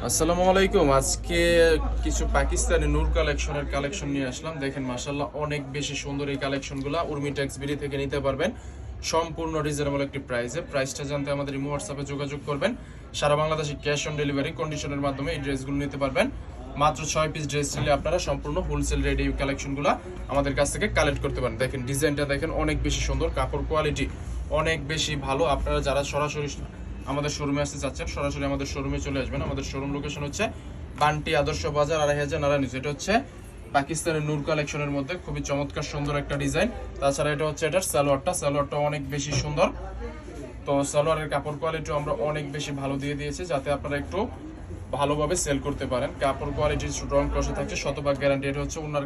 আসসালামু আলাইকুম। আজকে কিছু পাকিস্তানি নূর কালেকশন নিয়ে আসলাম। দেখেন মাশাআল্লাহ অনেক বেশি সুন্দর এই কালেকশনগুলো উর্মি টেক্সবিডি থেকে নিতে পারবেন সম্পূর্ণ রিজনেবল একটি প্রাইসে। প্রাইসটা জানতে আমাদের ইমো হোয়াটসঅ্যাপে যোগাযোগ করবেন। সারা বাংলাদেশে ক্যাশ অন ডেলিভারি কন্ডিশনের মাধ্যমে এই ড্রেসগুলো নিতে পারবেন। মাত্র 6 পিস ড্রেস নিলে আপনারা সম্পূর্ণ হোলসেল রেডি কালেকশনগুলো আমাদের কাছ থেকে কালেক্ট করতে পারেন। দেখেন ডিজাইনটা দেখেন অনেক বেশি সুন্দর, কাপড় কোয়ালিটি অনেক বেশি ভালো। আপনারা যারা সরাসরি আমাদের শোরুমে আসতে চাচ্ছেন সরাসরি আমাদের শোরুমে চলে আসবেন। আমাদের শোরুম লোকেশন হচ্ছে বান্টি আদর্শ বাজার 2500 নারায়ণগঞ্জ। এটা হচ্ছে পাকিস্তানের নূর কালেকশনের মধ্যে খুবই চমৎকার সুন্দর একটা ডিজাইন। তাছাড়া এটা হচ্ছে এটার সালোয়ারটা অনেক বেশি সুন্দর। তো সালোয়ারের কাপড় কোয়ালিটিও আমরা অনেক বেশি ভালো দিয়ে দিয়েছি যাতে আপনারা একটু ভালোভাবে সেল করতে পারেন। কাপড় কোয়ালিটি রং কষে থাকছে, শতভাগ গ্যারান্টি। এটা হচ্ছে ওনার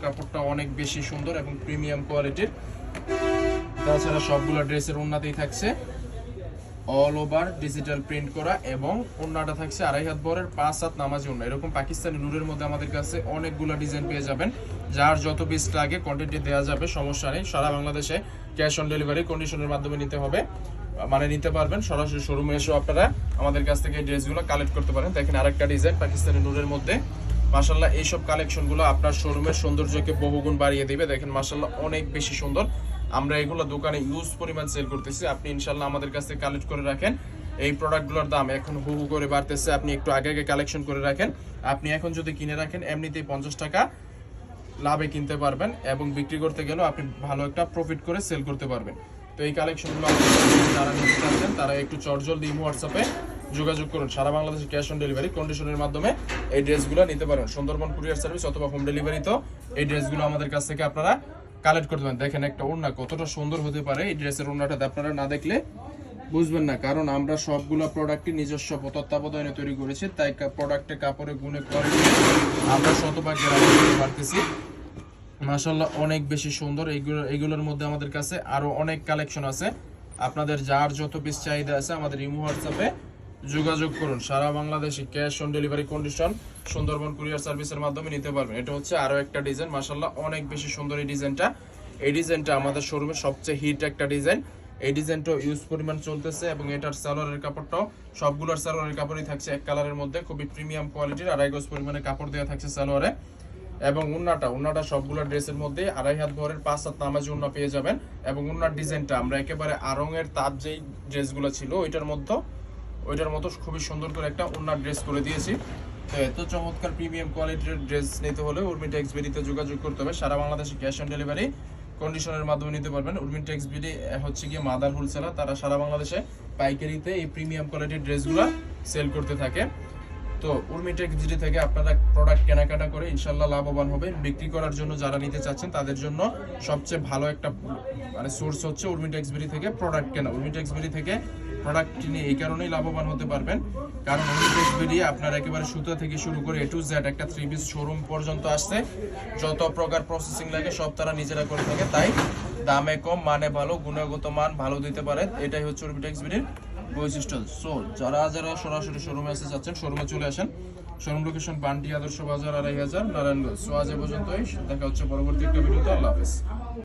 কাপড়টা অনেক বেশি সুন্দর এবং প্রিমিয়াম কোয়ালিটির। তাছাড়া সবগুলো ড্রেসের ওন্নাতেই থাকছে অল ওভার ডিজিটাল প্রিন্ট করা এবং ওন্নাটা থাকছে 2.5 হাত বরের 5 হাত নামাজি ওন্না। এরকম পাকিস্তানি নূরের মধ্যে আমাদের কাছে অনেকগুলো ডিজাইন পেয়ে যাবেন। যার যত পিস লাগে কোয়ান্টিটি দেওয়া যাবে, সমস্যা নেই। সারা বাংলাদেশে ক্যাশ অন ডেলিভারি কন্ডিশনের মাধ্যমে নিতে পারবেন। সরাসরি শোরুমে এসেও আপনারা আমাদের কাছ থেকে এই ড্রেসগুলো কালেক্ট করতে পারেন। দেখেন আরেকটা ডিজাইন পাকিস্তানি নূরের মধ্যে। মাশাআল্লাহ এইসব কালেকশনগুলো আপনার শোরুমের সৌন্দর্যকে বহুগুণ বাড়িয়ে দিবে। দেখেন মাশাআল্লাহ অনেক বেশি সুন্দর। আমরা এগুলো দোকানে ইউজ পরিমাণ সেল করতেছি। আপনি ইনশাআল্লাহ আমাদের কাছ থেকে কালেক্ট করে রাখেন। এই প্রোডাক্টগুলোর দাম এখন হু হু করে বাড়তেছে। আপনি একটু আগে কালেকশন করে রাখেন। আপনি এখন যদি কিনে রাখেন এমনিতেই 50 টাকা লাভে কিনতে পারবেন এবং বিক্রি করতে গেলেও আপনি ভালো একটা প্রফিট করে সেল করতে পারবেন। তো এই কালেকশনগুলো যারা নিতে চাচ্ছেন তারা একটু চটজলদি ইমো হোয়াটসঅ্যাপে যোগাযোগ করুন। সারা বাংলাদেশে ক্যাশ অন ডেলিভারি কন্ডিশনের মাধ্যমে এই ড্রেসগুলো নিতে পারবেন। সুন্দরবন কুরিয়ার সার্ভিস অথবা হোম ডেলিভারিতে এই ড্রেসগুলো আমাদের কাছ থেকে আপনারা কালেক্ট করতে পারেন। দেখেন একটা ওড়না কতটা সুন্দর হতে পারে। এই ড্রেসের ওড়নাটা আপনারা না দেখলে বুঝবেন না, কারণ আমরা সবগুলো প্রোডাক্টই নিজস্ব তত্ত্বাবধানে তৈরি করেছি। তাই প্রোডাক্টের কাপড়ের গুণে কোয়ালিটি আমরা শতভাগ গ্যারান্টি দিতে পারতেছি। মাশাআল্লাহ অনেক বেশি সুন্দর। এইগুলোর মধ্যে আমাদের কাছে আরো অনেক কালেকশন আছে। আপনাদের যার যত পিস চাহিদা আছে আমাদের ইমো হোয়াটসঅ্যাপে যোগাযোগ করুন। সারা বাংলাদেশে cash on delivery condition Sundarban courier সার্ভিসের মাধ্যমে নিতে পারবেন। এটা হচ্ছে আরো একটা ডিজাইন। মাশাআল্লাহ অনেক বেশি সুন্দর এই ডিজাইনটা আমাদের শোরুমের সবচেয়ে হিট একটা ডিজাইন। এই ডিজাইনটাও ইউজ পরিমাণ চলতেছে এবং এটার সালোয়ারের কাপড়টাও সবগুলোর সালোয়ারের কাপড়ই থাকছে এক কালারের মধ্যে, খুবই প্রিমিয়াম কোয়ালিটির। 2.5 গজ পরিমাণে কাপড় দেওয়া থাকছে সালোয়ারে এবং উন্নাটা সবগুলো ড্রেসের মধ্যে 2.5 হাত ভরের 5 হাত নামাজি উন্না পেয়ে যাবেন। এবং উন্নার ডিজাইনটা আমরা একেবারে আরঙের তাঁত যেই ড্রেসগুলো ছিল ওইটার মতো খুবই সুন্দর করে একটা উন্নার ড্রেস করে দিয়েছি। তো এত চমৎকার প্রিমিয়াম কোয়ালিটির ড্রেস নিতে হলে উর্মি টেক্সবিডিতে যোগাযোগ করতে হবে। সারা বাংলাদেশে ক্যাশ অন ডেলিভারি কন্ডিশনের মাধ্যমে নিতে পারবেন। উর্মি টেক্সবিডি হচ্ছে গিয়ে মাদার হোলসেলার। তারা সারা বাংলাদেশে পাইকারিতে এই প্রিমিয়াম কোয়ালিটির ড্রেসগুলো সেল করতে থাকে। তো উর্মি টেক্সবিডি থেকে আপনারা প্রোডাক্ট কেনাকাটা করে ইনশাল্লাহ লাভবান হবেন। বিক্রি করার জন্য যারা নিতে চাচ্ছেন তাদের জন্য সবচেয়ে ভালো একটা সোর্স হচ্ছে উর্মি টেক্সবিডি থেকে প্রোডাক্ট কেনা। উর্মি টেক্সবিডি থেকে প্রোডাক্ট কিনে এই কারণেই লাভবান হতে পারবেন, কারণ উর্মি টেক্সবিডি আপনার একেবারে সুতা থেকে শুরু করে A to Z একটা 3 পিস শোরুম পর্যন্ত আসছে। যত প্রকার প্রসেসিং লাগে সব তারা নিজেরা করে থাকে। তাই দামে কম, মানে ভালো, গুণগত মান ভালো দিতে পারে। এটাই হচ্ছে উর্মি টেক্সবিডির বৈশিষ্ট্য। সো যারা সরাসরি শোরুমে আসতে চাচ্ছেন শোরুমে চলে আসেন। শোরুম লোকেশন বান্টি আদর্শ বাজার 2500 নারায়ণগঞ্জ। সো আজ এ পর্যন্তই, দেখা হচ্ছে পরবর্তী একটা ভিডিওতে। আল্লাহ হাফেজ।